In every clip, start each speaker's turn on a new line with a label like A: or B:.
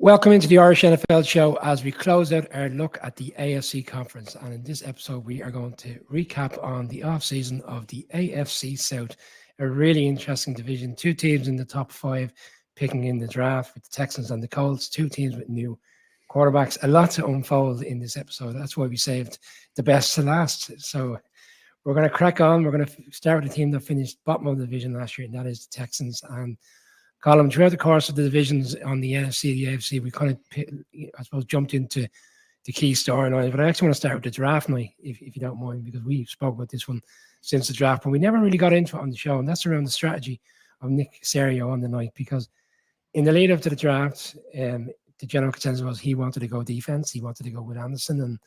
A: Welcome into the Irish NFL show as we close out our look at the AFC conference. And in this episode, we are going to recap on the off-season of the AFC South, a really interesting division. Two teams in the top five picking in the draft with the Texans and the Colts, two teams with new quarterbacks. A lot to unfold in this episode. That's why we saved the best to last. So we're going to crack on. We're going to start with the team that finished bottom of the division last year, and that is the Texans. And Colin, throughout the course of the divisions on the NFC, the AFC, we kind of, I suppose, jumped into the key storylines. But I actually want to start with the draft night, if you don't mind, because we spoke about this one since the draft, but we never really got into it on the show. And that's around the strategy of Nick Caserio on the night, because in the lead up to the draft, the general consensus was he wanted to go defense. He wanted to go with Anderson, and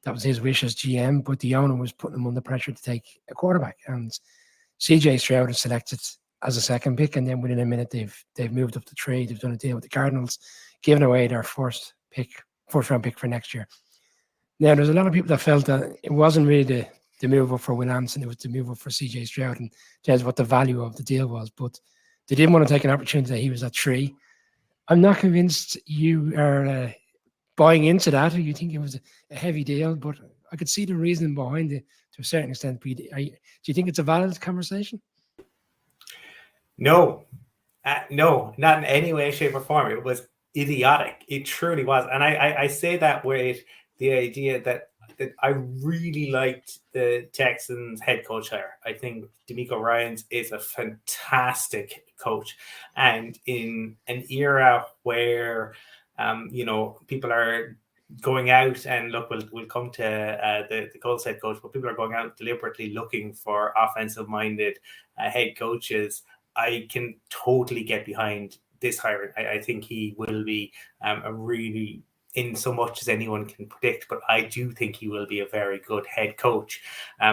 A: that was his wish as GM. But the owner was putting him under pressure to take a quarterback. And CJ Stroud is selected as a second pick, and then within a minute they've moved up the trade. They've done a deal with the Cardinals, giving away their fourth round pick for next year. Now, there's a lot of people that felt that it wasn't really the move up for Will Anderson, it was the move up for CJ Stroud, and that's what the value of the deal was. But they didn't want to take an opportunity that he was at 3. I'm not convinced you are buying into that, or you think it was a heavy deal, but I could see the reasoning behind it to a certain extent. Do you think it's a valid conversation?
B: No, not in any way, shape, or form. It was idiotic. It truly was. And I say that with the idea that I really liked the Texans head coach hire. I think DeMeco Ryans is a fantastic coach. And in an era where, people are going out, and look, we'll come to the Colts head coach, but people are going out deliberately looking for offensive-minded head coaches. I can totally get behind this hiring. I think he will be a really, in so much as anyone can predict, but I do think he will be a very good head coach.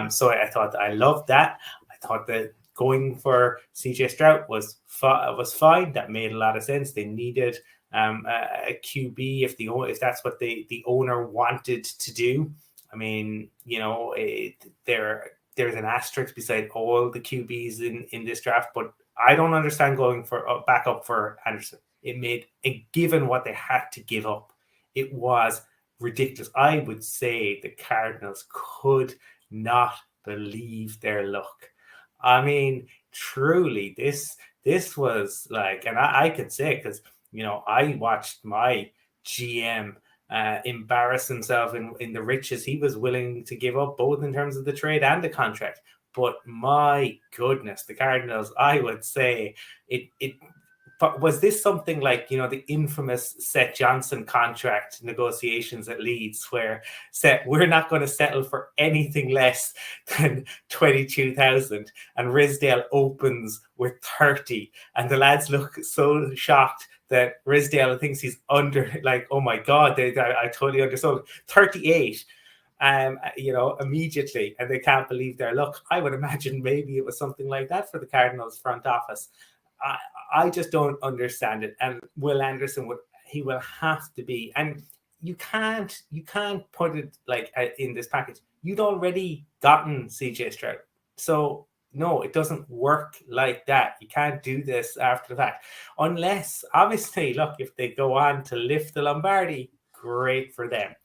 B: So I thought I loved that. I thought that going for CJ Stroud was fine. That made a lot of sense. They needed a QB if that's what the owner wanted to do. I mean, there's an asterisk beside all the QBs in this draft, but I don't understand going for a backup for Anderson. Given what they had to give up, it was ridiculous. I would say the Cardinals could not believe their luck. I mean, truly, this was like, and I could say, because, I watched my GM embarrass himself in the riches he was willing to give up, both in terms of the trade and the contract. But my goodness, the Cardinals, I would say was this something like, the infamous Seth Johnson contract negotiations at Leeds, where we're not going to settle for anything less than 22,000, and Risdale opens with 30, and the lads look so shocked that Risdale thinks he's under, like, oh my God, I totally understood. 38. Immediately, and they can't believe their luck. I would imagine maybe it was something like that for the Cardinals front office. I just don't understand it. And Will Anderson will have to be, and you can't put it like in this package. You'd already gotten CJ Stroud, so no, it doesn't work like that. You can't do this after the fact, unless obviously, look, if they go on to lift the Lombardi, great for them.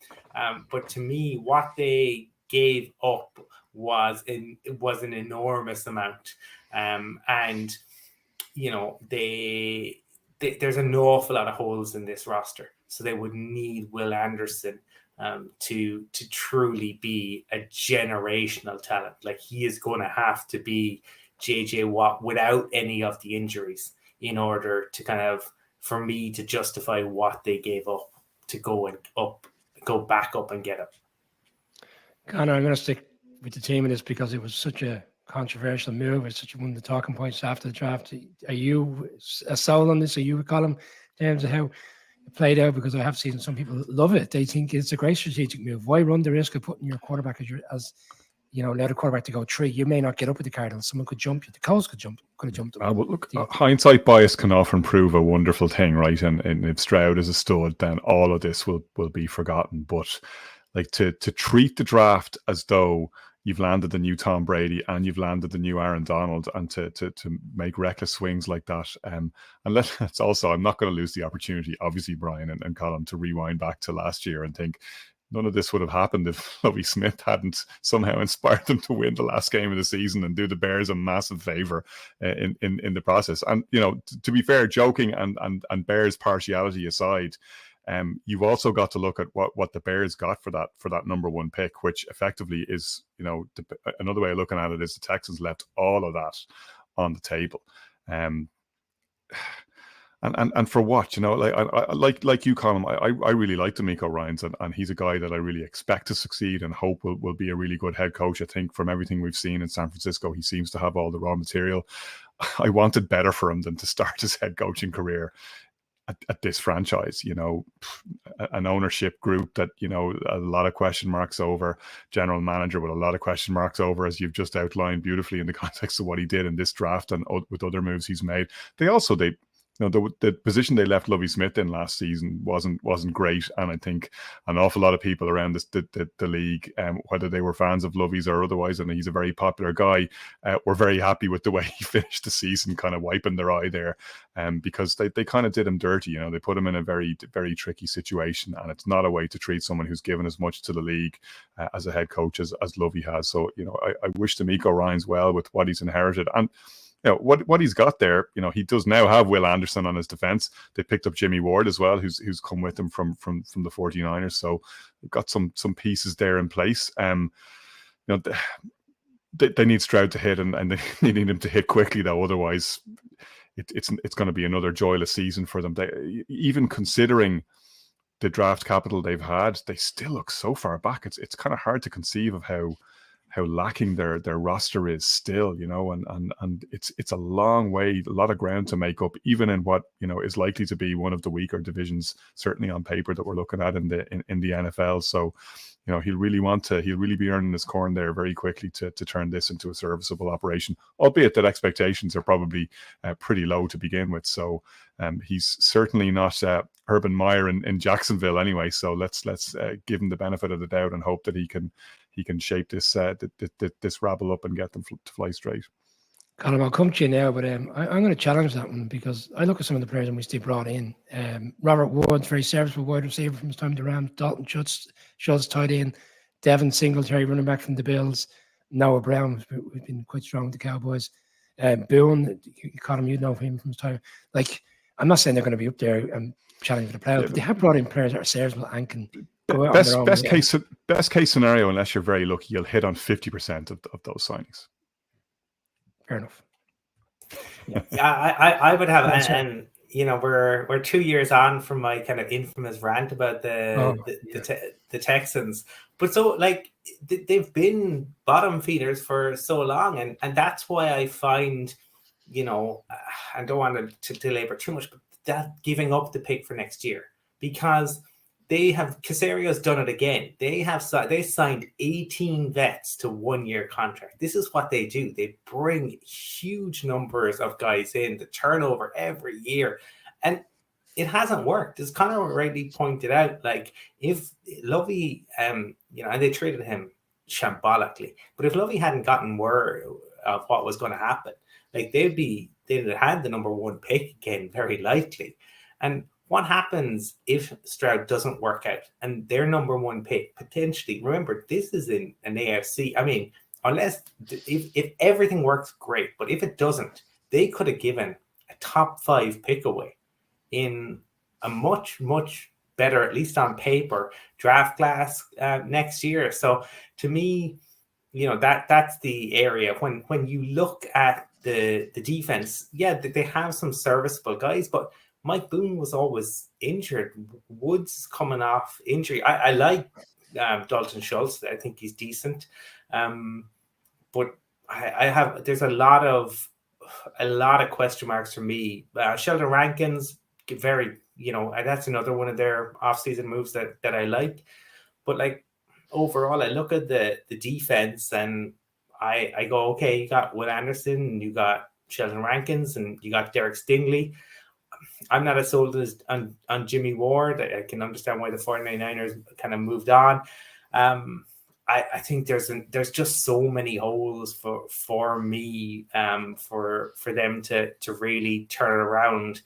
B: But to me, what they gave up was an enormous amount. And there's an awful lot of holes in this roster. So they would need Will Anderson to truly be a generational talent. Like, he is going to have to be JJ Watt without any of the injuries in order to for me to justify what they gave up to go back up and get him.
A: Connor, I'm going to stick with the team in this because it was such a controversial move. It's such one of the talking points after the draft. Are you a soul on this? Are you a column in terms of how it played out? Because I have seen some people love it. They think it's a great strategic move. Why run the risk of putting your quarterback let a quarterback to go 3? You may not get up with the Cardinals. Someone could jump you. The Colts could have jumped them.
C: Well, look, hindsight bias can often prove a wonderful thing, right? And if Stroud is a stud, then all of this will be forgotten. But like to treat the draft as though you've landed the new Tom Brady and you've landed the new Aaron Donald, and to make reckless swings like that. And let's also, I'm not going to lose the opportunity, obviously, Brian and Colin, to rewind back to last year and think none of this would have happened if Lovie Smith hadn't somehow inspired them to win the last game of the season and do the Bears a massive favor in the process. And, you know, to be fair, joking and Bears partiality aside, you've also got to look at what the Bears got for that number one pick, which effectively is, you know, another way of looking at it is the Texans left all of that on the table. And for what, you know, like you, Colin, I really like D'Amico Ryans, and he's a guy that I really expect to succeed and hope will be a really good head coach. I think from everything we've seen in San Francisco, he seems to have all the raw material. I wanted better for him than to start his head coaching career at this franchise, you know, an ownership group that, you know, a lot of question marks over, general manager with a lot of question marks over, as you've just outlined beautifully in the context of what he did in this draft and with other moves he's made. They you know, the position they left Lovie Smith in last season wasn't great, and I think an awful lot of people around the league, whether they were fans of Lovie's or otherwise, and he's a very popular guy, were very happy with the way he finished the season, kind of wiping their eye there, because they kind of did him dirty. You know, they put him in a very, very tricky situation, and it's not a way to treat someone who's given as much to the league as a head coach as Lovie has. So, you know, I wish D'Amico Ryans well with what he's inherited. And you know, what he's got there, you know, he does now have Will Anderson on his defense. They picked up Jimmy Ward as well, who's come with him from the 49ers. So they've got some pieces there in place. You know, they need Stroud to hit, and they need him to hit quickly, though. Otherwise, it's going to be another joyless season for them. Even considering the draft capital they've had, they still look so far back. It's kind of hard to conceive of how lacking their roster is still, you know, and it's a long way, a lot of ground to make up, even in what, you know, is likely to be one of the weaker divisions, certainly on paper, that we're looking at in the NFL. So, you know, he'll really be earning his corn there very quickly to turn this into a serviceable operation, albeit that expectations are probably pretty low to begin with. So he's certainly not Urban Meyer in Jacksonville anyway. So let's give him the benefit of the doubt and hope that he can shape this rabble up and get them to fly straight.
A: Colin, I'll come to you now, but I'm going to challenge that one, because I look at some of the players and we still brought in. Robert Woods, very serviceable wide receiver from his time to Rams. Dalton Schultz tied in. Devin Singletary, running back from the Bills. Noah Brown, who's been quite strong with the Cowboys. Boone, Colin, you know him from his time. Like, I'm not saying they're going to be up there and challenging for the playoffs, but they have brought in players that are serviceable and can go out on their own.
C: Best case scenario, unless you're very lucky, you'll hit on 50% of those signings.
A: Fair enough.
B: Yeah, I would have, and you know, we're 2 years on from my kind of infamous rant about the Texans, but so like they've been bottom feeders for so long, and that's why I find, you know, I don't want to labor too much, but that giving up the pick for next year, because Casario's done it again. They signed 18 vets to 1 year contract. This is what they do. They bring huge numbers of guys in, the turnover every year, and it hasn't worked. As Conor rightly pointed out, like if Lovie, you know, and they traded him shambolically, but if Lovie hadn't gotten word of what was going to happen, like they'd have had the number one pick again very likely. And what happens if Stroud doesn't work out and their number one pick potentially? Remember, this is in an AFC. I mean, unless if everything works, great, but if it doesn't, they could have given a top 5 pick away in a much better, at least on paper, draft class next year. So to me, you know, that's the area when you look at the defense. Yeah, they have some serviceable guys, but Mike Boone was always injured. Woods coming off injury. I like Dalton Schultz. I think he's decent, but there's a lot of question marks for me. Sheldon Rankins, very, you know, that's another one of their offseason moves that I like. But like overall, I look at the defense and I go, okay, you got Will Anderson, and you got Sheldon Rankins, and you got Derek Stingley. I'm not as sold as on Jimmy Ward. I can understand why the 49ers kind of moved on. I think there's just so many holes for me for them to really turn it around.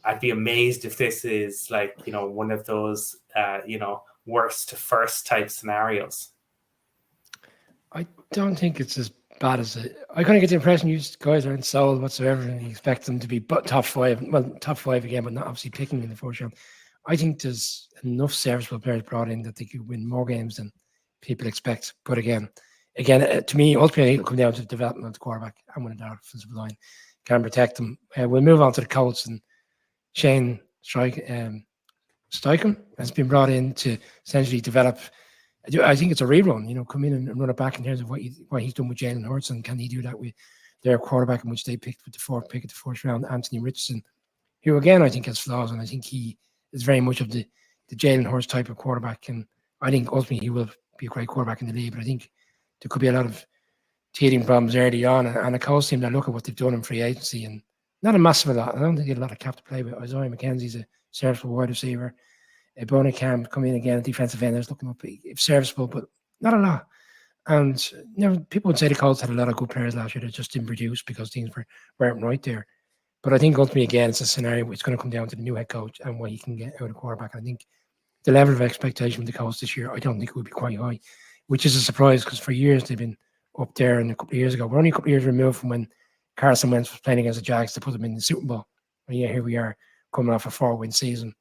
B: I'd be amazed if this is like, one of those worst to first type scenarios.
A: I don't think it's as bad as it. I kind of get the impression you guys aren't sold whatsoever, and you expect them to be top five. Well, top five again, but not obviously picking in the first round. I think there's enough serviceable players brought in that they could win more games than people expect. But again, to me, ultimately it'll come down to the development of the quarterback and when the offensive line can protect them. We'll move on to the Colts, and Shane Steichen has been brought in to essentially develop. I think it's a rerun, come in and run it back in terms of what he's done with Jalen Hurts, and can he do that with their quarterback, in which they picked with the fourth pick of the first round, Anthony Richardson, who again I think has flaws, and I think he is very much of the Jalen Hurts type of quarterback, and I think ultimately he will be a great quarterback in the league. But I think there could be a lot of teething problems early on, and a Colts team that look at what they've done in free agency, and not a massive lot. I don't think they had a lot of cap to play with. Isaiah McKenzie's a serviceable wide receiver. Bonacam come in again, defensive end. I was looking up, if serviceable, but not a lot. And people would say the Colts had a lot of good players last year that just didn't produce because things weren't right there. But I think ultimately, again, it's a scenario where it's going to come down to the new head coach and what he can get out of quarterback. And I think the level of expectation with the Colts this year, I don't think it would be quite high, which is a surprise because for years they've been up there. And a couple of years ago, we're only a couple of years removed from when Carson Wentz was playing against the Jags to put them in the Super Bowl. And here we are coming off a 4-win season.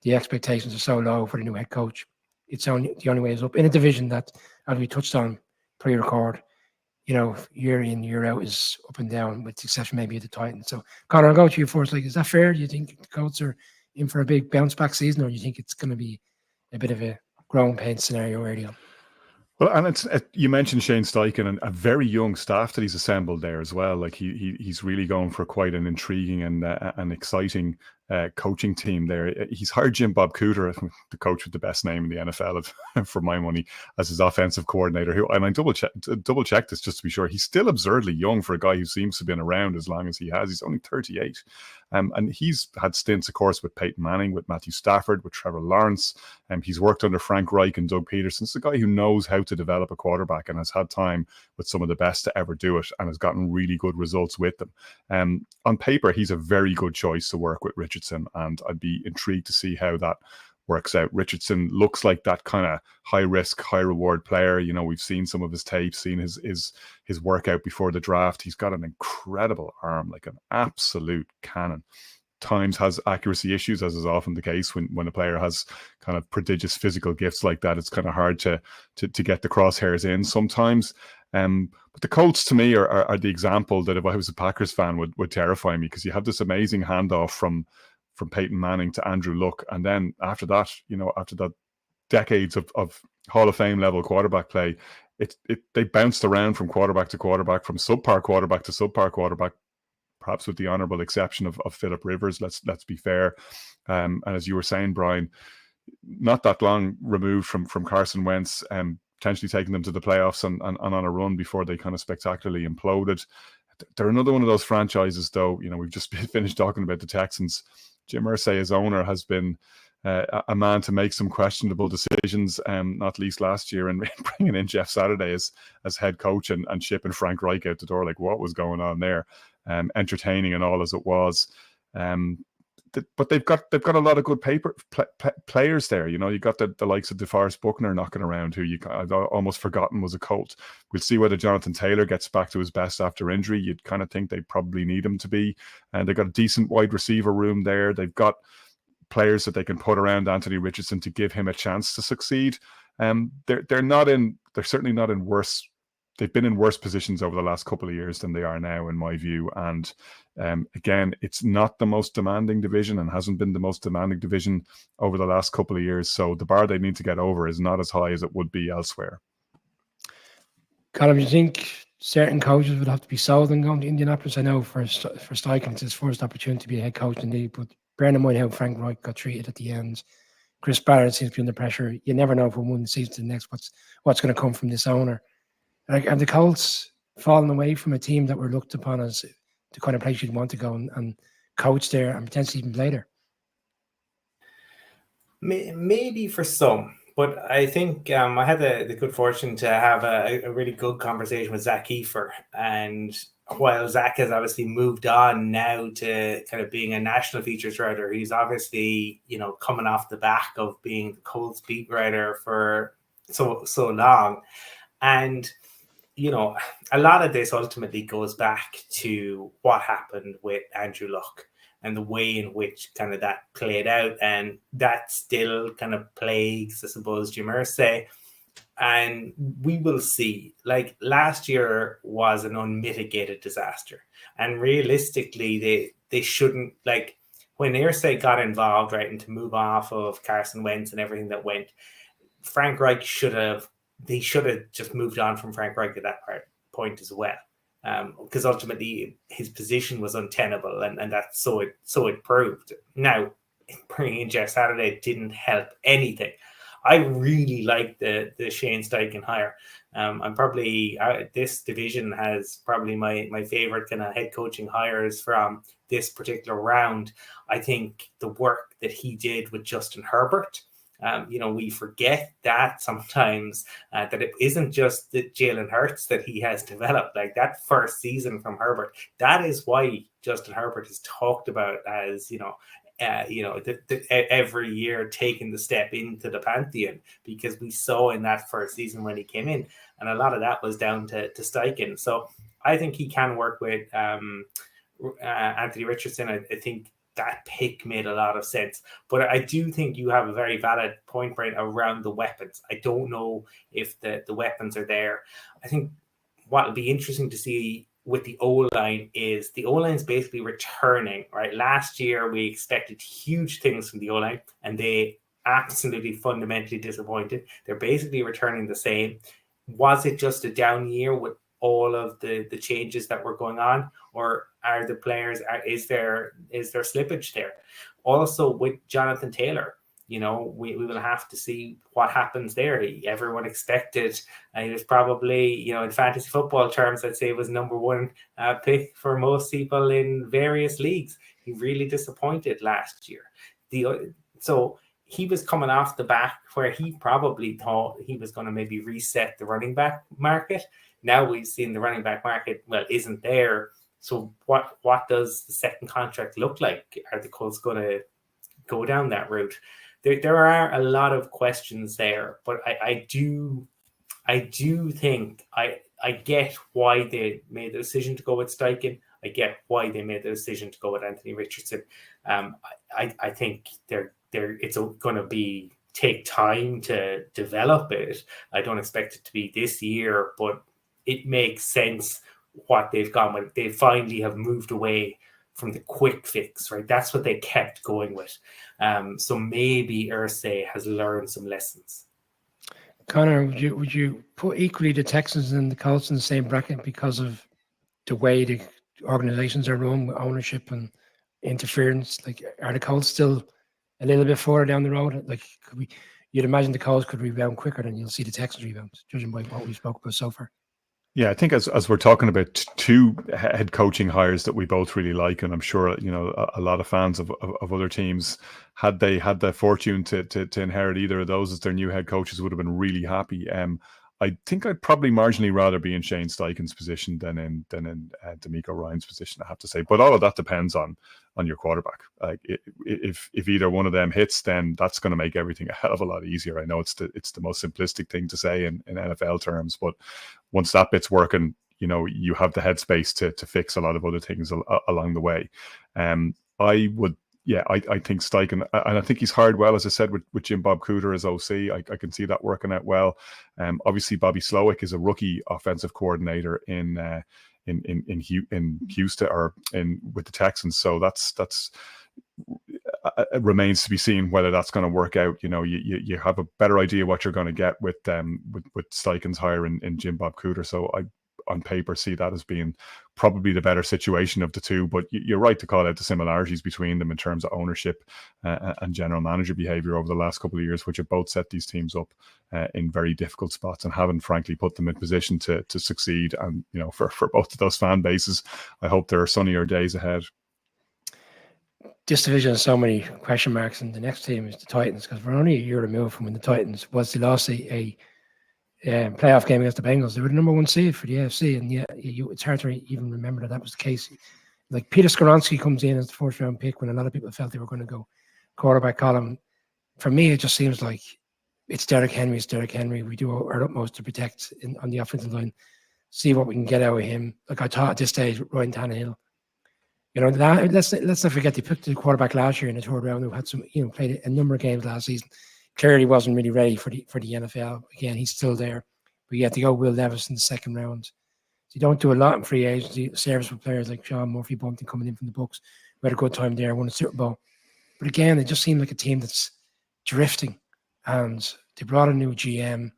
A: The expectations are so low for the new head coach. It's the only way is up in a division that, as we touched on pre-record, year in, year out is up and down, with the exception maybe of the Titans. So, Connor, I'll go to you first. Is that fair? Do you think the Colts are in for a big bounce back season, or do you think it's going to be a bit of a growing pains scenario early on?
C: Well, and you mentioned Shane Steichen and a very young staff that he's assembled there as well. Like he's really going for quite an intriguing and an exciting coaching team there. He's hired Jim Bob Cooter, the coach with the best name in the NFL, for my money, as his offensive coordinator. Who, I double check this just to be sure. He's still absurdly young for a guy who seems to have been around as long as he has. He's only 38. And he's had stints, of course, with Peyton Manning, with Matthew Stafford, with Trevor Lawrence. He's worked under Frank Reich and Doug Peterson. It's a guy who knows how to develop a quarterback and has had time with some of the best to ever do it and has gotten really good results with them. On paper, he's a very good choice to work with Richardson, and I'd be intrigued to see how that works out. Richardson looks like that kind of high risk, high reward player. We've seen some of his tape, seen his workout before the draft. He's got an incredible arm, like an absolute cannon. Times has accuracy issues, as is often the case when a player has kind of prodigious physical gifts like that. It's kind of hard to get the crosshairs in sometimes. But the Colts, to me, are the example that if I was a Packers fan would terrify me, because you have this amazing handoff from Peyton Manning to Andrew Luck, and then after that, after that decades of Hall of Fame level quarterback play, they bounced around from quarterback to quarterback, from subpar quarterback to subpar quarterback, perhaps with the honourable exception of Philip Rivers. Let's be fair. And as you were saying, Brian, not that long removed from Carson Wentz, potentially taking them to the playoffs and on a run before they kind of spectacularly imploded. They're another one of those franchises, though. We've just finished talking about the Texans. Jim Irsay, as owner, has been a man to make some questionable decisions, not least last year, and bringing in Jeff Saturday as head coach and shipping Frank Reich out the door. Like, what was going on there? Entertaining and all as it was. But they've got a lot of good players there. You got the likes of DeForest Buckner knocking around, who I've almost forgotten was a Colt. We'll see whether Jonathan Taylor gets back to his best after injury. You'd kind of think they probably need him to be. And they've got a decent wide receiver room there. They've got players that they can put around Anthony Richardson to give him a chance to succeed. They're certainly not in worse. They've been in worse positions over the last couple of years than they are now, in my view. And again, it's not the most demanding division and hasn't been the most demanding division over the last couple of years. So the bar they need to get over is not as high as it would be elsewhere.
A: Colin, do you think certain coaches would have to be sold and going to Indianapolis? I know for Steichen, it's his first opportunity to be a head coach in the league, but bearing in mind how Frank Reich got treated at the end, Chris Barrett seems to be under pressure. You never know from one season to the next what's going to come from this owner. Have the Colts fallen away from a team that were looked upon as the kind of place you'd want to go and coach there and potentially even play there?
B: Maybe for some. But I think I had the good fortune to have a really good conversation with Zach Kiefer. And while Zach has obviously moved on now to kind of being a national features writer, he's obviously, coming off the back of being the Colts beat writer for so long. And, a lot of this ultimately goes back to what happened with Andrew Luck and the way in which kind of that played out. And that still kind of plagues, I suppose, Jim Irsay. And we will see, like last year was an unmitigated disaster. And realistically, they shouldn't, like when Irsay got involved, right, and to move off of Carson Wentz and everything that went, Frank Reich should have just moved on from Frank Reich at that point as well. Because ultimately his position was untenable, and that's so it proved. Now, bringing in Jeff Saturday didn't help anything. I really like the Shane Steichen hire. I'm probably this division has probably my favorite kind of head coaching hires from this particular round. I think the work that he did with Justin Herbert. We forget that sometimes that it isn't just the Jalen Hurts that he has developed. Like that first season from Herbert, that is why Justin Herbert is talked about as every year taking the step into the pantheon, because we saw in that first season when he came in, and a lot of that was down to Steichen. So I think he can work with Anthony Richardson. I think that pick made a lot of sense. But I do think you have a very valid point, Brian, around the weapons. I don't know if the weapons are there. I think what will be interesting to see with the O-line is the O-line's basically returning, right? Last year, we expected huge things from the O-line, and they absolutely fundamentally disappointed. They're basically returning the same. Was it just a down year with all of the changes that were going on, or are the players, is there slippage there? Also with Jonathan Taylor, we will have to see what happens there. Everyone expected, he was probably, in fantasy football terms, I'd say it was number one pick for most people in various leagues. He really disappointed last year. So he was coming off the back where he probably thought he was going to maybe reset the running back market. Now we've seen the running back market, isn't there. So what does the second contract look like? Are the Colts going to go down that route? There are a lot of questions there, but I do think I get why they made the decision to go with Steichen. I get why they made the decision to go with Anthony Richardson. I think it's going to take time to develop it. I don't expect it to be this year, but it makes sense what they've gone with. They finally have moved away from the quick fix, right? That's what they kept going with. So maybe Irsay has learned some lessons.
A: Connor, would you put equally the Texans and the Colts in the same bracket because of the way the organizations are run with ownership and interference? Like, are the Colts still a little bit further down the road? Like, you'd imagine the Colts could rebound quicker than you'll see the Texans rebound, judging by what we spoke about so far.
C: Yeah, I think as we're talking about two head coaching hires that we both really like, and I'm sure a lot of fans of other teams, had they had the fortune to inherit either of those as their new head coaches, would have been really happy. I think I'd probably marginally rather be in Shane Steichen's position than in D'Amico Ryan's position, I have to say. But all of that depends on your quarterback. Like if either one of them hits, then that's going to make everything a hell of a lot easier. I know it's the most simplistic thing to say in NFL terms, but once that bit's working, you have the headspace to fix a lot of other things along the way. I think Steichen, and I think he's hired well, as I said, with Jim Bob Cooter as OC. I can see that working out well. Obviously, Bobby Slowick is a rookie offensive coordinator in Houston or with the Texans. So that's it remains to be seen whether that's going to work out. You have a better idea what you're going to get with Steichen's hire in Jim Bob Cooter. So I, on paper, see that as being probably the better situation of the two. But you're right to call out the similarities between them in terms of ownership and general manager behavior over the last couple of years, which have both set these teams up in very difficult spots and haven't, frankly, put them in position to succeed. And for both of those fan bases, I hope there are sunnier days ahead.
A: this division has so many question marks, and the next team is the Titans, because we're only a year removed from when the Titans, once they lost a playoff game against the Bengals, they were the number one seed for the AFC, and yeah, it's hard to even remember that was the case. Like Peter Skoronski comes in as the fourth round pick when a lot of people felt they were going to go quarterback column. For me, it just seems like it's Derrick Henry. It's Derrick Henry. We do our utmost to protect on the offensive line, see what we can get out of him. Like I thought at this stage, Ryan Tannehill. Let's not forget they picked the quarterback last year in the third round who had some, played a number of games last season. Clearly wasn't really ready for the NFL. Again, he's still there, but you have to go Will Levis in the second round. So you don't do a lot in free agency. Serviceable players like Sean Murphy Bunting coming in from the Bucs. We had a good time there, won a Super Bowl. But again, it just seemed like a team that's drifting, and they brought a new GM.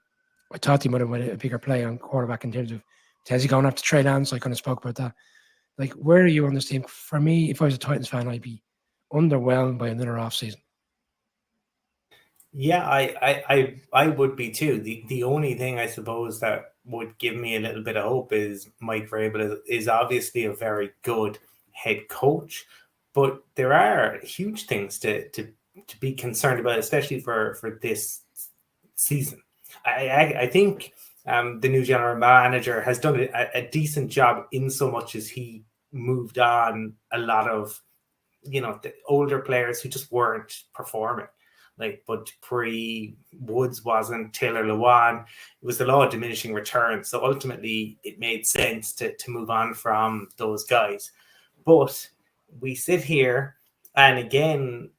A: I thought they might have made a bigger play on quarterback in terms of Tennessee going after Trey Lance. I kind of spoke about that. Like, where are you on this team? For me, if I was a Titans fan, I'd be underwhelmed by another offseason.
B: Yeah, I would be too. The only thing I suppose that would give me a little bit of hope is Mike Vrabel is obviously a very good head coach, but there are huge things to be concerned about, especially for this season. I think the new general manager has done a decent job in so much as he moved on a lot of, the older players who just weren't performing. But pre-Woods wasn't, Taylor Lewan, it was the law of diminishing returns. So ultimately it made sense to move on from those guys. But we sit here and again,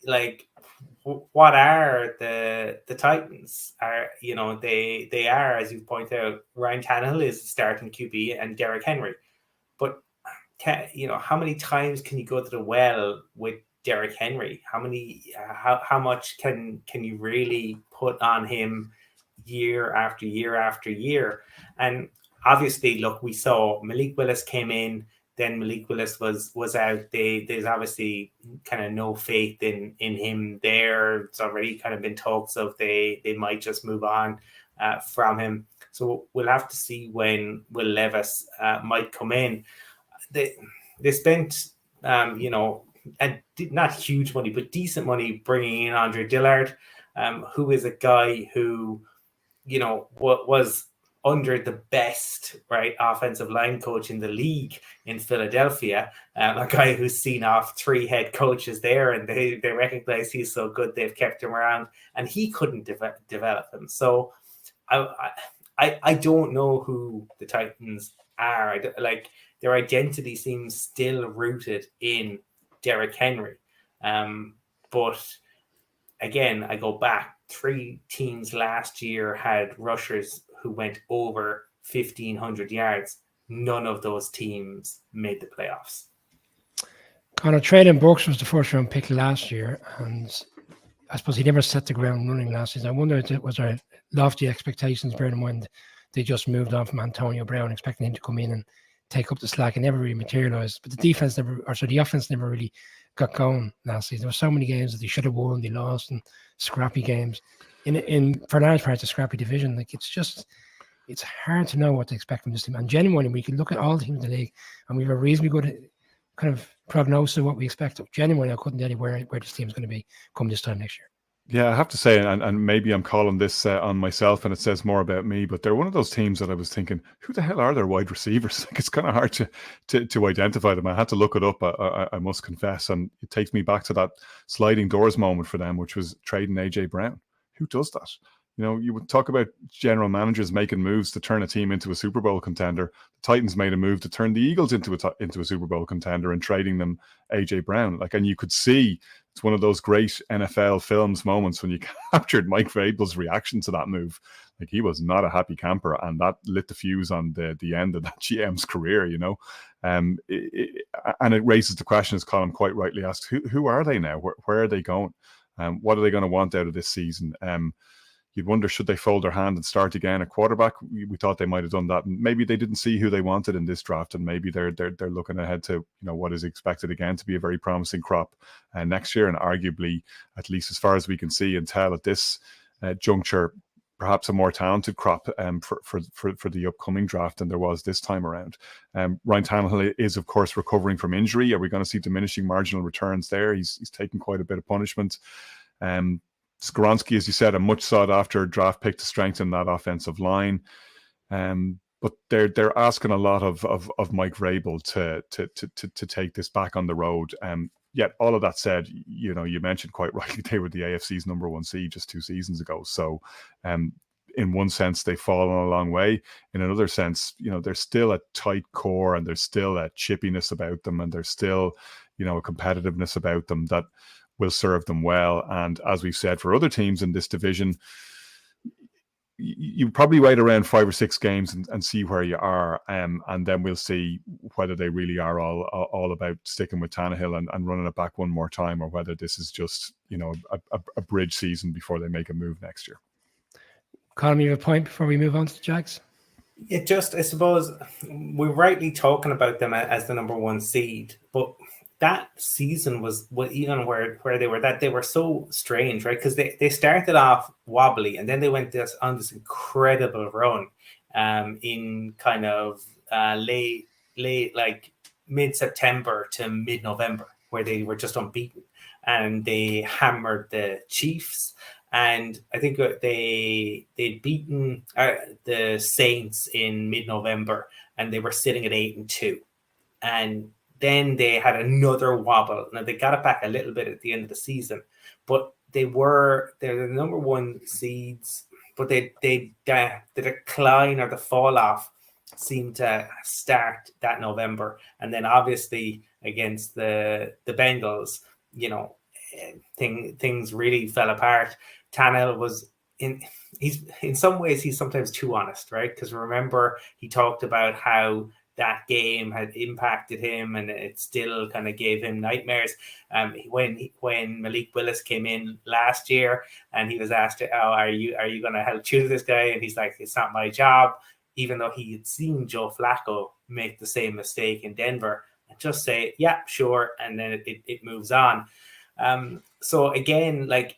B: what are the Titans? They are, as you point out, Ryan Tannehill is the starting QB and Derrick Henry. But how many times can you go to the well with Derrick Henry? How much can you really put on him year after year after year? And obviously, look, we saw Malik Willis came in, then Malik Willis was out. There's obviously kind of no faith in him there. It's already kind of been talks of they might just move on from him. So we'll have to see when Will Levis might come in. They spent and not huge money, but decent money bringing in Andre Dillard, who is a guy who, was under the best offensive line coach in the league in Philadelphia, a guy who's seen off 3 head coaches there, and they recognize he's so good they've kept him around, and he couldn't develop him. So I don't know who the Titans are. Their identity seems still rooted in Derrick Henry. But again, I go back, 3 teams last year had rushers who went over 1,500 yards. None of those teams made the playoffs.
A: Conor, Traylon Burks was the first round pick last year, and I suppose he never set the ground running last season. I wonder if was there lofty expectations, bearing in mind they just moved on from Antonio Brown, expecting him to come in and take up the slack, and never really materialized. But the offense never really got going last season. There were so many games that they should have won, they lost, and scrappy games. For large part, it's a scrappy division. It's hard to know what to expect from this team. And genuinely, we can look at all the teams in the league, and we have a reasonably good kind of prognosis of what we expect. Genuinely, I couldn't tell you where this team's going to be come this time next year.
C: Yeah, I have to say, and maybe I'm calling this on myself and it says more about me, but they're one of those teams that I was thinking, who the hell are their wide receivers? It's kind of hard to identify them. I had to look it up, I must confess, and it takes me back to that sliding doors moment for them, which was trading AJ Brown. Who does that? You would talk about general managers making moves to turn a team into a Super Bowl contender. The Titans made a move to turn the Eagles into a Super Bowl contender and trading them AJ Brown. And you could see it's one of those great NFL films moments when you captured Mike Vrabel's reaction to that move. He was not a happy camper, and that lit the fuse on the end of that GM's career. And it raises the question, as Colin quite rightly asked, who are they now? Where are they going? What are they going to want out of this season? You'd wonder, should they fold their hand and start again at quarterback? We thought they might have done that. Maybe they didn't see who they wanted in this draft, and maybe they're looking ahead to what is expected again to be a very promising crop next year. And arguably, at least as far as we can see and tell at this juncture, perhaps a more talented crop for the upcoming draft than there was this time around. Ryan Tannehill is, of course, recovering from injury. Are we going to see diminishing marginal returns there? He's taken quite a bit of punishment. Skoronski, as you said, a much sought after draft pick to strengthen that offensive line. But they're asking a lot of Mike Vrabel to take this back on the road. Yet all of that said, you mentioned quite rightly they were the AFC's number 1 seed just 2 seasons ago. So in one sense, they've fallen a long way. In another sense, there's still a tight core and there's still a chippiness about them, and there's still, a competitiveness about them that will serve them well. And as we've said for other teams in this division, you probably wait around 5 or 6 games and see where you are, and then we'll see whether they really are all about sticking with Tannehill and running it back one more time, or whether this is just a bridge season before they make a move next year.
A: Colin, you have a point before we move on to the Jags?
B: I suppose we're rightly talking about them as the number 1 seed, but that season was even where they were, that they were so strange, right? Because they started off wobbly and then they went on this incredible run in kind of late like mid-September to mid-November, where they were just unbeaten and they hammered the Chiefs. And I think they'd beaten the Saints in mid-November, and they were sitting at 8-2. And then they had another wobble. Now they got it back a little bit at the end of the season, but they're the number 1 seeds. But the decline or the fall off seemed to start that November, and then obviously against the Bengals, things really fell apart. Tannehill was in some ways he's sometimes too honest, right? Because remember, he talked about how that game had impacted him and it still kind of gave him nightmares. When Malik Willis came in last year and he was asked, are you going to help choose this guy? And he's like, it's not my job, even though he had seen Joe Flacco make the same mistake in Denver, and just say, yeah, sure. And then it moves on. So again, like,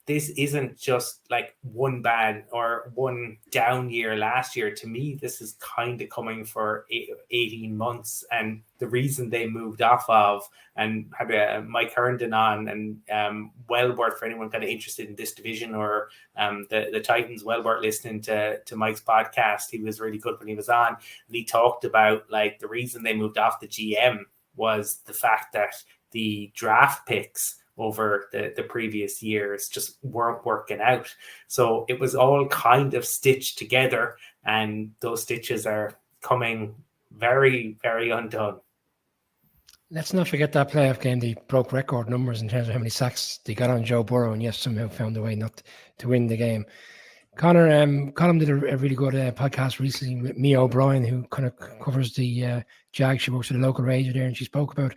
B: this isn't just like one bad or one down year last year. To me, this is kind of coming for 18 months. And the reason they moved off of, and had Mike Herndon on, and well worth for anyone kind of interested in this division or the Titans, well worth listening to Mike's podcast. He was really good when he was on. And he talked about like the reason they moved off the GM was the fact that the draft picks over the previous years just weren't working out. So it was all kind of stitched together, and those stitches are coming very, very undone.
A: Let's not forget that playoff game. They broke record numbers in terms of how many sacks they got on Joe Burrow, and yes, somehow found a way not to win the game. Connor, Colin did a really good podcast recently with Mia O'Brien, who kind of covers the Jags. She works with a local radio there, and she spoke about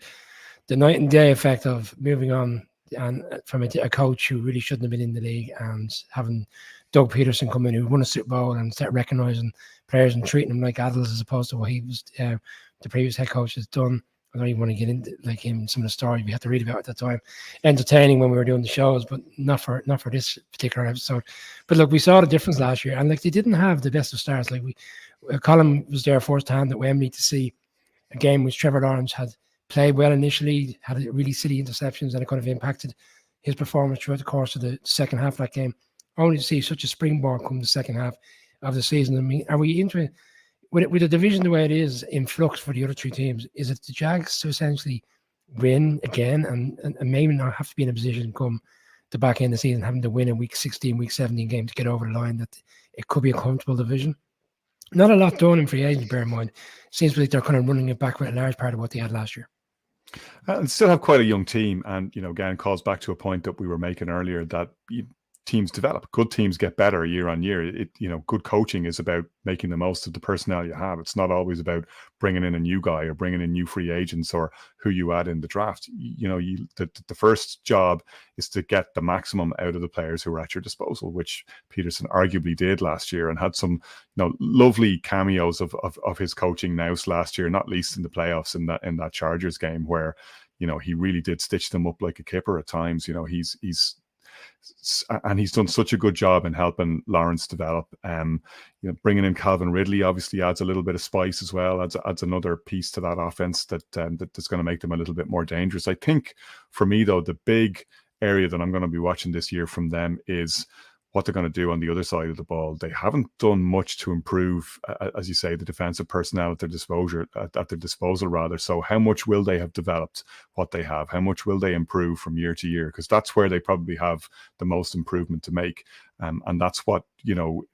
A: the night and day effect of moving on and from a coach who really shouldn't have been in the league, and having Doug Peterson come in, who won a Super Bowl, and start recognizing players and treating them like adults as opposed to what he was the previous head coach has done. I don't even want to get into like him, some of the stories we had to read about at that time. Entertaining when we were doing the shows, but not for this particular episode. But look, we saw the difference last year, and like they didn't have the best of starts. Like Colin was there firsthand at Wembley to see a game which Trevor Lawrence had played well initially, had a really silly interceptions, and it kind of impacted his performance throughout the course of the second half of that game. Only to see such a springboard come the second half of the season. I mean, are we into it? With the division the way it is in flux for the other 3 teams, is it the Jags to essentially win again and maybe not have to be in a position come the back end of the season having to win a week 16, week 17 game to get over the line, that it could be a comfortable division? Not a lot done in free agency, bear in mind. Seems like they're kind of running it back with a large part of what they had last year.
C: And still have quite a young team, and again calls back to a point that we were making earlier, that teams develop. Good teams get better year on year. Good coaching is about making the most of the personnel you have. It's not always about bringing in a new guy or bringing in new free agents or who you add in the draft. The first job is to get the maximum out of the players who are at your disposal, which Peterson arguably did last year, and had some lovely cameos of his coaching nous last year, not least in the playoffs in that Chargers game where he really did stitch them up like a kipper at times. He's and he's done such a good job in helping Lawrence develop. Bringing in Calvin Ridley obviously adds a little bit of spice as well, adds another piece to that offense that's going to make them a little bit more dangerous. I think for me, though, the big area that I'm going to be watching this year from them is what they're going to do on the other side of the ball. They haven't done much to improve, as you say, the defensive personnel at their disposal rather. So how much will they have developed what they have? How much will they improve from year to year? Because that's where they probably have the most improvement to make. And that's what,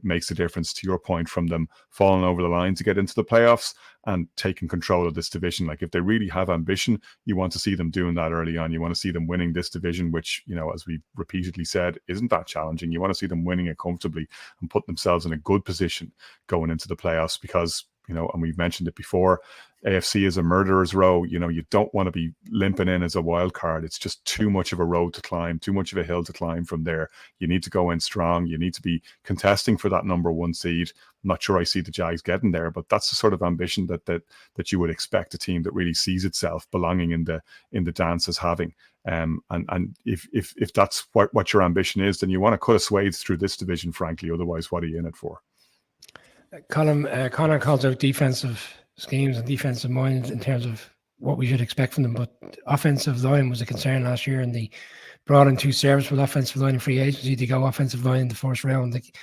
C: makes a difference, to your point, from them falling over the line to get into the playoffs and taking control of this division. Like, if they really have ambition, you want to see them doing that early on. You want to see them winning this division, which, as we repeatedly said, isn't that challenging. You want to see them winning it comfortably and put themselves in a good position going into the playoffs, because, and we've mentioned it before, AFC is a murderer's row. You don't want to be limping in as a wild card. It's just too much of a road to climb, too much of a hill to climb from there. You need to go in strong. You need to be contesting for that number 1 seed. I'm not sure I see the Jags getting there, but that's the sort of ambition that you would expect a team that really sees itself belonging in the dance as having. And if that's what your ambition is, then you want to cut a swathe through this division, frankly. Otherwise, what are you in it for?
A: Connor calls out defensive schemes and defensive minds in terms of what we should expect from them, but offensive line was a concern last year, and they brought in 2 serviceable offensive line in free agency to go offensive line in the first round. Like,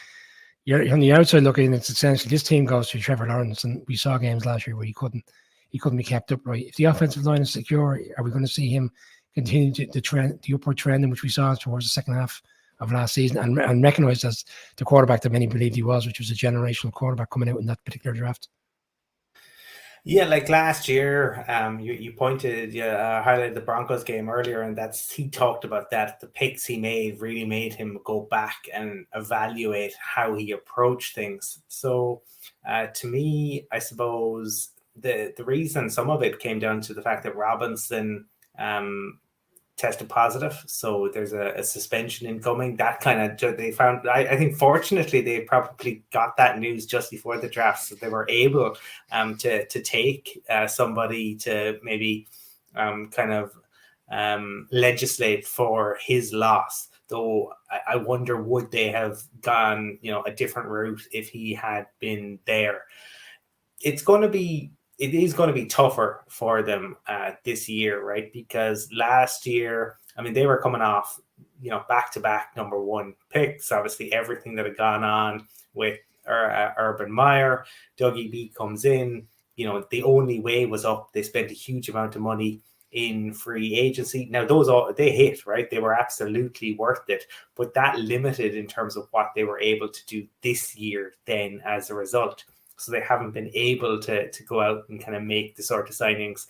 A: you're on the outside looking, it's essentially this team goes to Trevor Lawrence, and we saw games last year where he couldn't be kept upright. If the offensive line is secure, are we going to see him continue the upward trend in which we saw towards the second half of last season, and recognised as the quarterback that many believed he was, which was a generational quarterback coming out in that particular draft?
B: Yeah, like last year, you highlighted the Broncos game earlier, and he talked about that. The picks he made really made him go back and evaluate how he approached things. So to me, I suppose the reason some of it came down to the fact that Robinson tested positive, so there's a suspension incoming. That kind of, they found, I think fortunately they probably got that news just before the draft, so they were able to take somebody to maybe legislate for his loss. Though I wonder, would they have gone a different route if he had been there? It is going to be tougher for them this year, right? Because last year, they were coming off, back-to-back number 1 picks. Obviously, everything that had gone on with Urban Meyer, Dougie B comes in. The only way was up. They spent a huge amount of money in free agency. Now, they hit, right? They were absolutely worth it, but that limited in terms of what they were able to do this year then as a result. So they haven't been able to go out and kind of make the sort of signings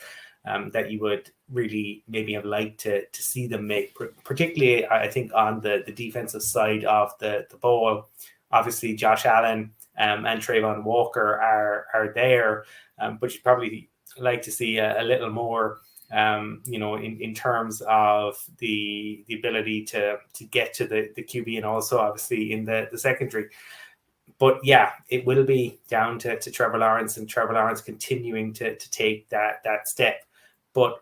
B: that you would really maybe have liked to see them make, particularly, I think, on the defensive side of the ball. Obviously, Josh Allen and Trayvon Walker are there, but you'd probably like to see a little more, in terms of the ability to get to the QB, and also, obviously, in the secondary. But yeah, it will be down to Trevor Lawrence, and Trevor Lawrence continuing to take that step. But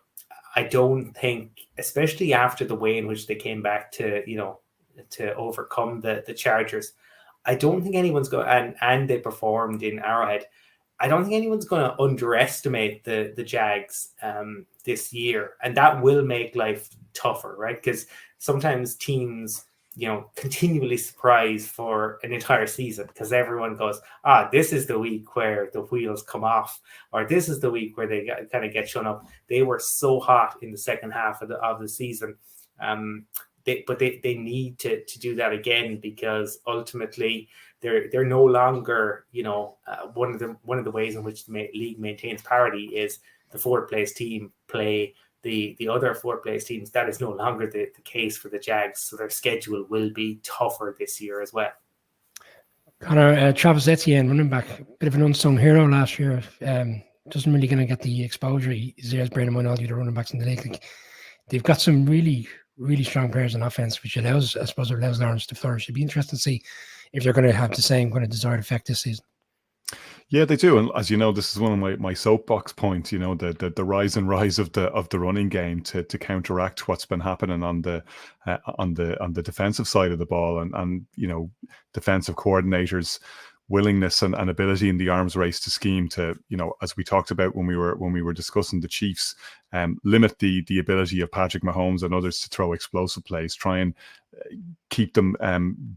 B: I don't think, especially after the way in which they came back to overcome the Chargers, I don't think anyone's going, and they performed in Arrowhead, I don't think anyone's going to underestimate the Jags this year. And that will make life tougher, right? Because sometimes teams continually surprise for an entire season, because everyone goes, this is the week where the wheels come off, or this is the week where they kind of get shown up. They were so hot in the second half of the season. But they need to do that again, because ultimately they're no longer, one of the ways in which the league maintains parity is the 4th place team play the other 4th place teams. That is no longer the case for the Jags, so their schedule will be tougher this year as well.
A: Connor, Travis Etienne, running back, a bit of an unsung hero last year. Doesn't really going to get the exposure. He's there as bearing in mind all the other running backs in the league. Like, they've got some really, really strong players in offense, which allows Lawrence to flourish. It'd be interesting to see if they're going to have the same kind of desired effect this season.
C: Yeah, they do, and as you know, this is one of my soapbox points. You know, the rise and rise of the running game to counteract what's been happening on the defensive side of the ball, and you know, defensive coordinators' willingness and ability in the arms race to scheme to, you know, as we talked about when we were discussing the Chiefs, limit the ability of Patrick Mahomes and others to throw explosive plays, try and keep them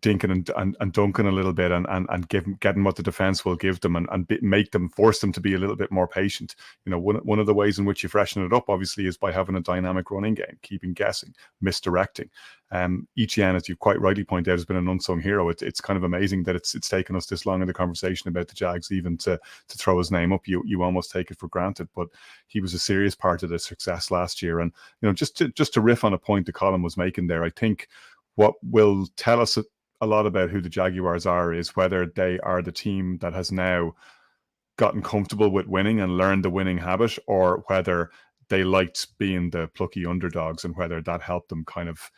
C: dinking and dunking a little bit, and getting what the defense will give them, and force them to be a little bit more patient. You know, one of the ways in which you freshen it up, obviously, is by having a dynamic running game, keeping guessing, misdirecting. Etienne, as you quite rightly point out, has been an unsung hero. It's kind of amazing that it's taken us this long in the conversation about the Jags even to throw his name up. You almost take it for granted, but he was a serious part of the success last year. And you know, just to riff on a point that Colin was making there, I think what will tell us a lot about who the Jaguars are is whether they are the team that has now gotten comfortable with winning and learned the winning habit, or whether they liked being the plucky underdogs, and whether that helped them kind of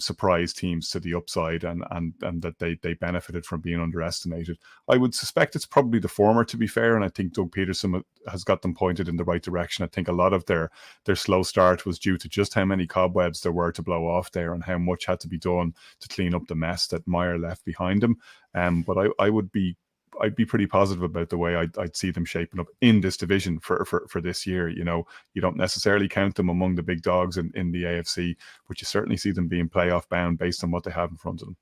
C: surprise teams to the upside, and that they benefited from being underestimated. I would suspect it's probably the former, to be fair, and I think Doug Peterson has got them pointed in the right direction. I think a lot of their slow start was due to just how many cobwebs there were to blow off there, and how much had to be done to clean up the mess that Meyer left behind him. But I'd be pretty positive about the way I'd see them shaping up in this division for this year. You know, you don't necessarily count them among the big dogs in the AFC, but you certainly see them being playoff bound based on what they have in front of them.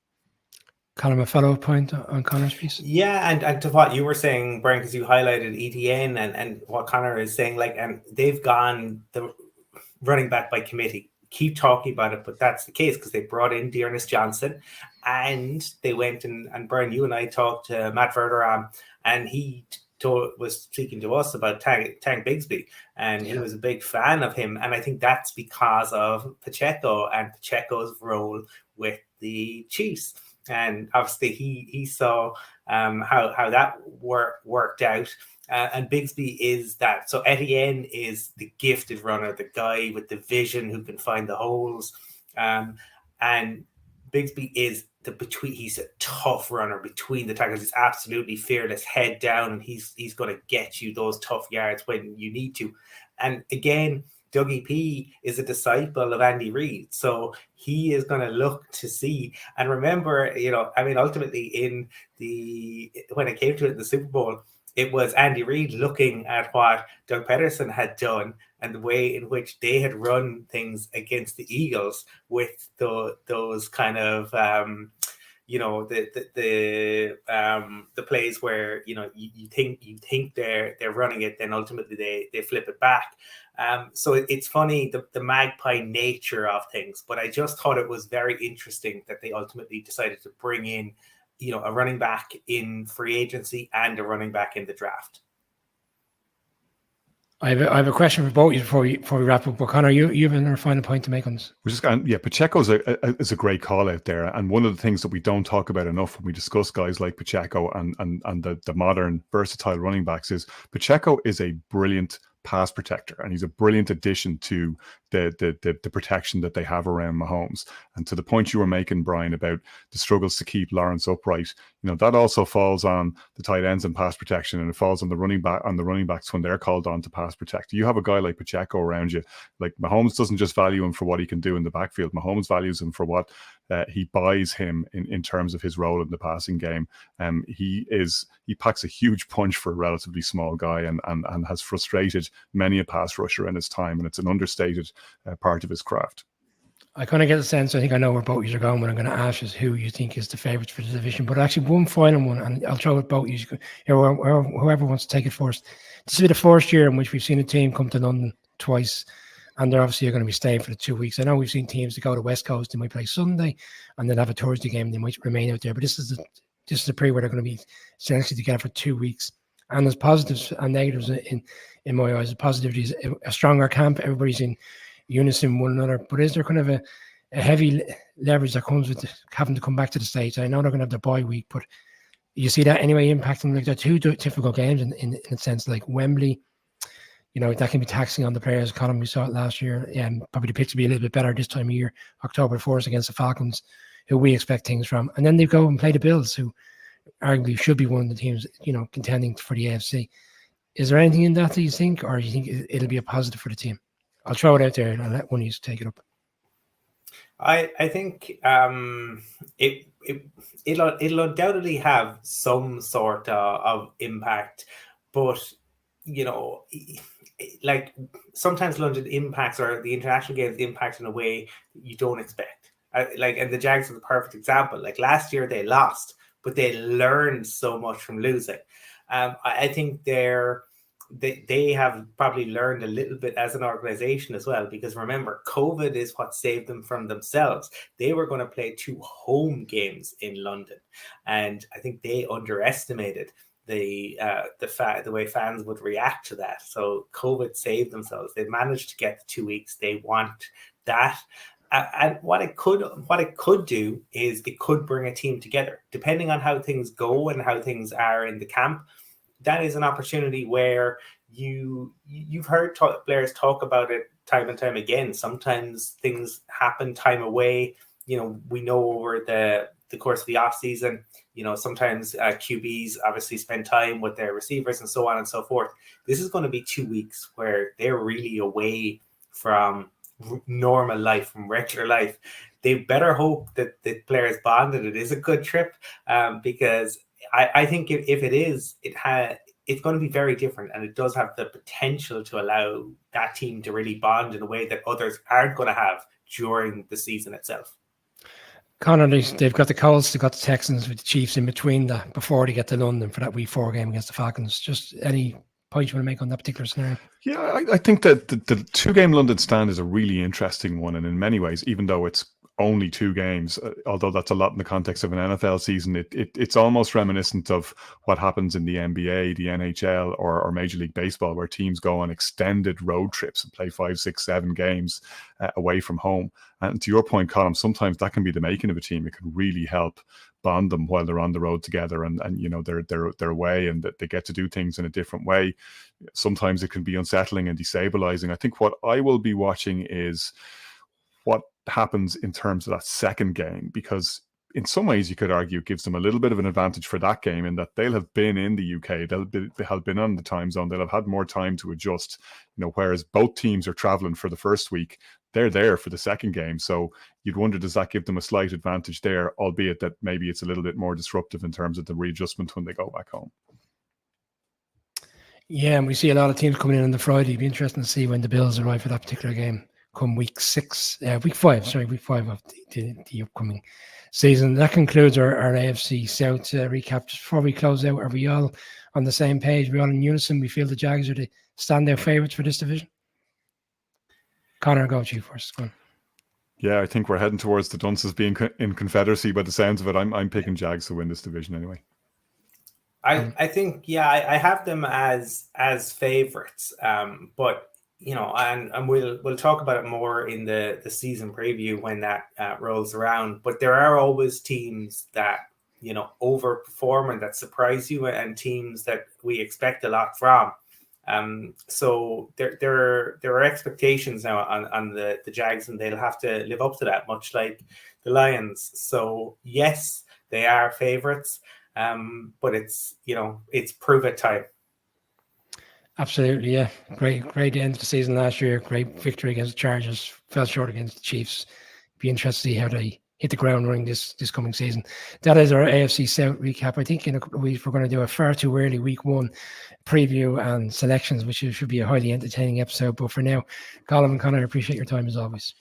A: Colin, a follow-up point on Connor's piece?
B: Yeah, and to what you were saying, Brian, because you highlighted ETN and what Connor is saying, like, and they've gone the running back by committee. Keep talking about it, but that's the case because they brought in Dearness Johnson, and they went and Brian, you and I talked to Matt Verderam, and he was speaking to us about Tank Bigsby, and he was a big fan of him, and I think that's because of Pacheco and Pacheco's role with the Chiefs, and obviously he saw how that worked out. And Bigsby is that. So Etienne is the gifted runner, the guy with the vision who can find the holes. And Bigsby is he's a tough runner between the tackles. He's absolutely fearless, head down, and he's going to get you those tough yards when you need to. And again, Dougie P is a disciple of Andy Reid, so he is going to look to see. And remember, you know, I mean, ultimately when it came to it in the Super Bowl, it was Andy Reid looking at what Doug Peterson had done and the way in which they had run things against the Eagles with those kind of, you know, the plays where, you know, you think they're running it, then ultimately they flip it back. So it's funny, the magpie nature of things, but I just thought it was very interesting that they ultimately decided to bring in, you know, a running back in free agency and a running back in the draft.
A: I have a question for both of you before we wrap up. But Connor, you have another final point to make on this.
C: We're just Pacheco is a great call out there, and one of the things that we don't talk about enough when we discuss guys like Pacheco and the modern versatile running backs is Pacheco is a brilliant pass protector, and he's a brilliant addition to the protection that they have around Mahomes. And to the point you were making, Brian, about the struggles to keep Lawrence upright, you know, that also falls on the tight ends and pass protection, and it falls on the running backs when they're called on to pass protect. You have a guy like Pacheco around you. Like, Mahomes doesn't just value him for what he can do in the backfield. Mahomes values him for what he buys him in terms of his role in the passing game. He packs a huge punch for a relatively small guy, and has frustrated many a pass rusher in his time, and it's an understated part of his craft.
A: I kind of get the sense, I think I know where both of you are going when I'm going to ask is who you think is the favourites for the division. But actually, one final one, and I'll throw it both of you, whoever wants to take it first. This will be the first year in which we've seen a team come to London twice, and they're obviously going to be staying for the 2 weeks. I know we've seen teams that go to West Coast, they might play Sunday, and then have a Thursday game, they might remain out there. But this is a period where they're going to be essentially together for 2 weeks. And there's positives and negatives in my eyes. The positivity is a stronger camp, everybody's in unison with one another. But is there kind of a heavy leverage that comes with having to come back to the States? I know they're going to have their bye week, but you see that anyway impacting, like, they're two difficult games in a sense, like Wembley. You know, that can be taxing on the players. Colin, we saw it last year. Probably the pitch will be a little bit better this time of year, October 4th against the Falcons, who we expect things from. And then they go and play the Bills, who arguably should be one of the teams, contending for the AFC. Is there anything in that you think, or do you think it'll be a positive for the team? I'll throw it out there and I'll let one of you take it up.
B: I think it'll undoubtedly have some sort of impact, but like sometimes London impacts, or the international games impact in a way you don't expect. And the Jags are the perfect example. Like last year they lost, but they learned so much from losing. I think they have probably learned a little bit as an organization as well, because remember, COVID is what saved them from themselves. They were going to play 2 home games in London, and I think they underestimated the way fans would react to that. So COVID saved themselves. They managed to get the 2 weeks. They want that. And what it could do is it could bring a team together, depending on how things go and how things are in the camp. That is an opportunity where you've heard players talk about it time and time again. Sometimes things happen time away. We know over the course of the off season, sometimes QBs obviously spend time with their receivers and so on and so forth. This is going to be 2 weeks where they're really away from normal life, from regular life. They better hope that the players bond and it is a good trip, because I think if it is, it's going to be very different, and it does have the potential to allow that team to really bond in a way that others aren't going to have during the season itself.
A: Conor, they've got the Colts, they've got the Texans with the Chiefs in between that before they get to London for that Week 4 game against the Falcons. Just any point you want to make on that particular scenario?
C: Yeah, I think that the 2-game London stand is a really interesting one, and in many ways, even though it's only 2 games, although that's a lot in the context of an NFL season, it's almost reminiscent of what happens in the NBA, the NHL, or Major League Baseball, where teams go on extended road trips and play 5, 6, 7 games away from home. And to your point, Colin, sometimes that can be the making of a team. It can really help bond them while they're on the road together, and they're away and that they get to do things in a different way. Sometimes it can be unsettling and destabilizing. I think what I will be watching is what happens in terms of that second game, because in some ways you could argue it gives them a little bit of an advantage for that game in that they'll have been in the UK, they'll have been on the time zone, they'll have had more time to adjust, whereas both teams are traveling for the first week, they're there for the second game. So you'd wonder, does that give them a slight advantage there, albeit that maybe it's a little bit more disruptive in terms of the readjustment when they go back home.
A: Yeah, and we see a lot of teams coming in on the Friday. It'd be interesting to see when the Bills arrive for that particular game come week 5 of the upcoming season. That concludes our AFC South recap. Just before we close out, are we all on the same page? Are we all in unison? We feel the Jags are the standout favourites for this division? Conor, I'll go with you first. Go on.
C: Yeah, I think we're heading towards the Dunces being in Confederacy by the sounds of it. I'm picking Jags to win this division anyway.
B: I think, I have them as favourites, but and we'll talk about it more in the season preview when that rolls around. But there are always teams that overperform and that surprise you, and teams that we expect a lot from. So there are expectations now on the Jags, and they'll have to live up to that, much like the Lions. So yes, they are favourites, but it's prove it time.
A: Absolutely, yeah. Great end of the season last year. Great victory against the Chargers. Fell short against the Chiefs. Be interested to see how they hit the ground running this coming season. That is our AFC South recap. I think in a couple of weeks we're going to do a far too early Week 1 preview and selections, which should be a highly entertaining episode. But for now, Colin and Conor, I appreciate your time as always.